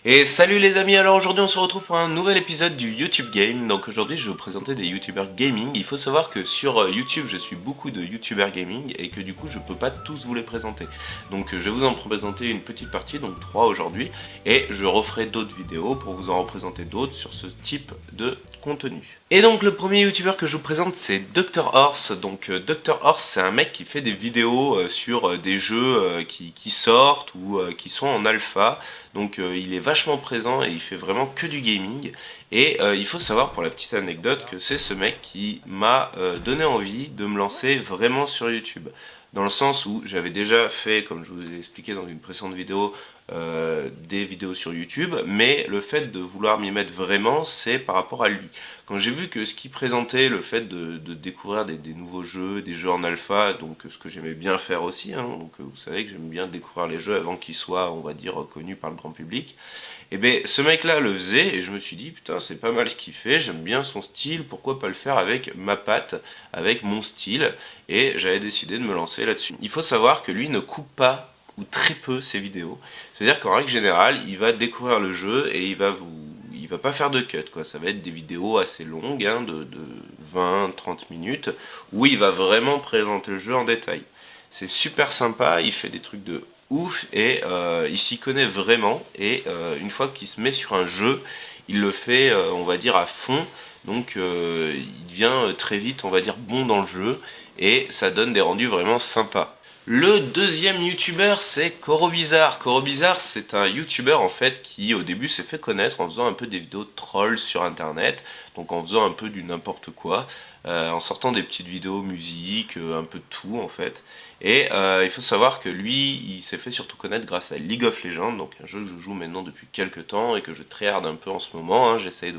Et salut les amis, alors aujourd'hui on se retrouve pour un nouvel épisode du YouTube Game. Donc aujourd'hui je vais vous présenter des YouTubers gaming. Il faut savoir que sur YouTube je suis beaucoup de YouTubers gaming et que du coup je peux pas tous vous les présenter. Donc je vais vous en présenter une petite partie, donc 3 aujourd'hui. Et je referai d'autres vidéos pour vous en représenter d'autres sur ce type de contenu. Et donc le premier YouTuber que je vous présente c'est Dr Horse. Donc Dr Horse c'est un mec qui fait des vidéos sur des jeux qui sortent ou qui sont en alpha. Donc il est vachement présent et il fait vraiment que du gaming. Et il faut savoir pour la petite anecdote que c'est ce mec qui m'a donné envie de me lancer vraiment sur YouTube. Dans le sens où j'avais déjà fait, comme je vous ai expliqué dans une précédente vidéo, des vidéos sur YouTube, mais le fait de vouloir m'y mettre vraiment, c'est par rapport à lui. Quand j'ai vu que ce qu'il présentait, le fait de découvrir des nouveaux jeux, des jeux en alpha, donc ce que j'aimais bien faire aussi, hein, donc vous savez que j'aime bien découvrir les jeux avant qu'ils soient, on va dire, connus par le grand public, et bien ce mec-là le faisait, et je me suis dit, putain, c'est pas mal ce qu'il fait, j'aime bien son style, pourquoi pas le faire avec ma patte, avec mon style, et j'avais décidé de me lancer là-dessus. Il faut savoir que lui ne coupe pas ou très peu ses vidéos. C'est-à-dire qu'en règle générale, il va découvrir le jeu et il va pas faire de cut, quoi. Ça va être des vidéos assez longues, hein, de 20-30 minutes, où il va vraiment présenter le jeu en détail. C'est super sympa, il fait des trucs de ouf et il s'y connaît vraiment. Et une fois qu'il se met sur un jeu, il le fait, on va dire, à fond. Donc il devient très vite, on va dire, bon dans le jeu et ça donne des rendus vraiment sympas. Le deuxième youtubeur c'est Corobizarre. Corobizarre c'est un youtubeur en fait qui au début s'est fait connaître en faisant un peu des vidéos de trolls sur internet, donc en faisant un peu du n'importe quoi, en sortant des petites vidéos musique, un peu de tout en fait. Et il faut savoir que lui il s'est fait surtout connaître grâce à League of Legends, donc un jeu que je joue maintenant depuis quelques temps et que je tryhard un peu en ce moment, hein. J'essaye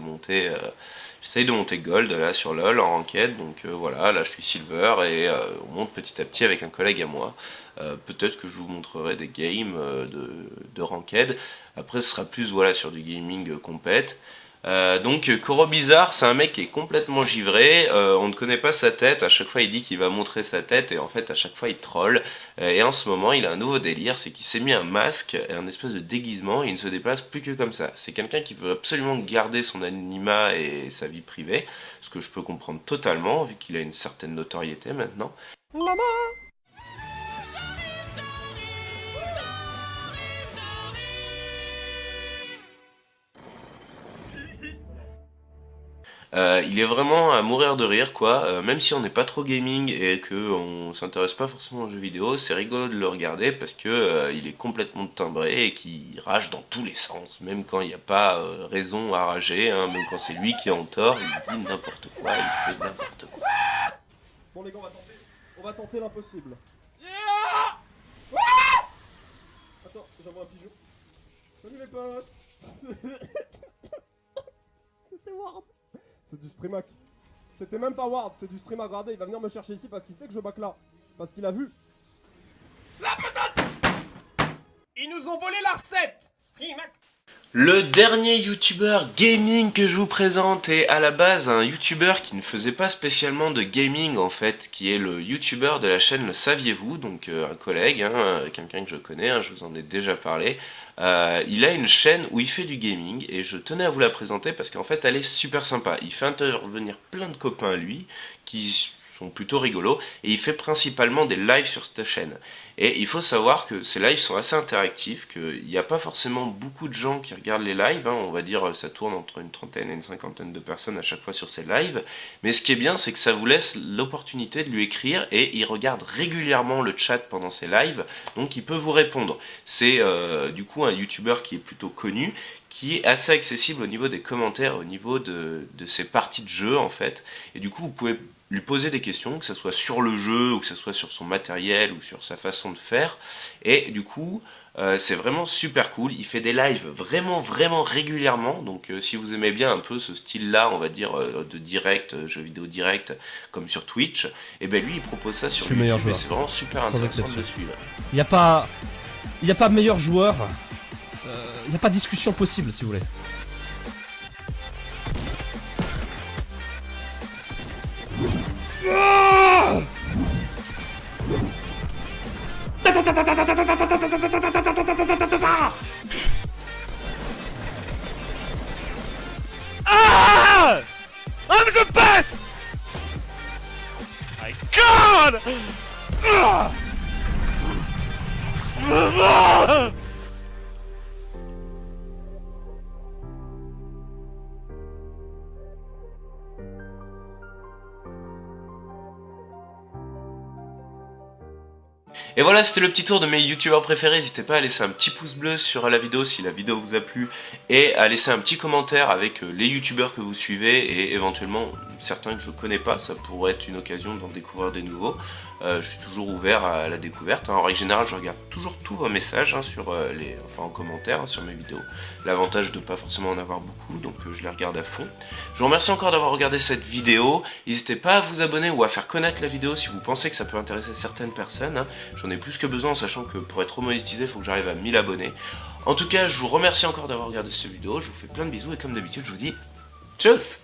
de monter Gold là sur LoL en ranked, donc voilà, là je suis Silver et on monte petit à petit avec un collègue à moi. Peut-être que je vous montrerai des games de ranked, après ce sera plus voilà sur du gaming compète. Donc Corobizarre c'est un mec qui est complètement givré, on ne connaît pas sa tête, à chaque fois il dit qu'il va montrer sa tête et en fait à chaque fois il troll, et en ce moment il a un nouveau délire, c'est qu'il s'est mis un masque et un espèce de déguisement et il ne se déplace plus que comme ça. C'est quelqu'un qui veut absolument garder son anonymat et sa vie privée, ce que je peux comprendre totalement vu qu'il a une certaine notoriété maintenant. Maman. Il est vraiment à mourir de rire quoi, même si on n'est pas trop gaming et qu'on s'intéresse pas forcément aux jeux vidéo, c'est rigolo de le regarder parce que il est complètement timbré et qu'il rage dans tous les sens, même quand il n'y a pas raison à rager, hein, même quand c'est lui qui est en tort, il dit n'importe quoi, il fait n'importe quoi. Bon les gars, on va tenter l'impossible. Attends, j'envoie un pigeon. Salut les potes. C'était Ward. C'est du streamac. C'était même pas Ward, c'est du streamac. Regardez, il va venir me chercher ici parce qu'il sait que je back là. Parce qu'il a vu. La patate. Ils nous ont volé la recette. Streamac. Le dernier youtubeur gaming que je vous présente est à la base un youtubeur qui ne faisait pas spécialement de gaming en fait, qui est le youtubeur de la chaîne Le Saviez-vous, donc un collègue, hein, quelqu'un que je connais, hein, je vous en ai déjà parlé. Il a une chaîne où il fait du gaming et je tenais à vous la présenter parce qu'en fait elle est super sympa. Il fait intervenir plein de copains à lui qui sont plutôt rigolos et il fait principalement des lives sur cette chaîne. Et il faut savoir que ces lives sont assez interactifs, qu'il n'y a pas forcément beaucoup de gens qui regardent les lives, hein, on va dire ça tourne entre une trentaine et une cinquantaine de personnes à chaque fois sur ces lives, mais ce qui est bien c'est que ça vous laisse l'opportunité de lui écrire et il regarde régulièrement le chat pendant ses lives, donc il peut vous répondre. C'est du coup un youtubeur qui est plutôt connu, qui est assez accessible au niveau des commentaires, au niveau de ses parties de jeu en fait, et du coup vous pouvez lui poser des questions, que ce soit sur le jeu, ou que ce soit sur son matériel, ou sur sa façon de faire, et du coup, c'est vraiment super cool, il fait des lives vraiment régulièrement, donc si vous aimez bien un peu ce style-là, on va dire, de direct, jeux vidéo direct, comme sur Twitch, et ben lui il propose ça sur YouTube, et c'est vraiment super intéressant de le suivre. Il n'y a pas meilleur joueur, il n'y a pas de discussion possible si vous voulez. the best! My God! Et voilà, c'était le petit tour de mes youtubeurs préférés. N'hésitez pas à laisser un petit pouce bleu sur la vidéo si la vidéo vous a plu et à laisser un petit commentaire avec les youtubeurs que vous suivez et éventuellement certains que je connais pas. Ça pourrait être une occasion d'en découvrir des nouveaux. Je suis toujours ouvert à la découverte. En règle générale, je regarde toujours tous vos messages en commentaire sur mes vidéos. L'avantage de pas forcément en avoir beaucoup, donc je les regarde à fond. Je vous remercie encore d'avoir regardé cette vidéo. N'hésitez pas à vous abonner ou à faire connaître la vidéo si vous pensez que ça peut intéresser certaines personnes. J'en ai plus que besoin en sachant que pour être monétisé, il faut que j'arrive à 1000 abonnés. En tout cas, je vous remercie encore d'avoir regardé cette vidéo. Je vous fais plein de bisous et comme d'habitude, je vous dis tchuss!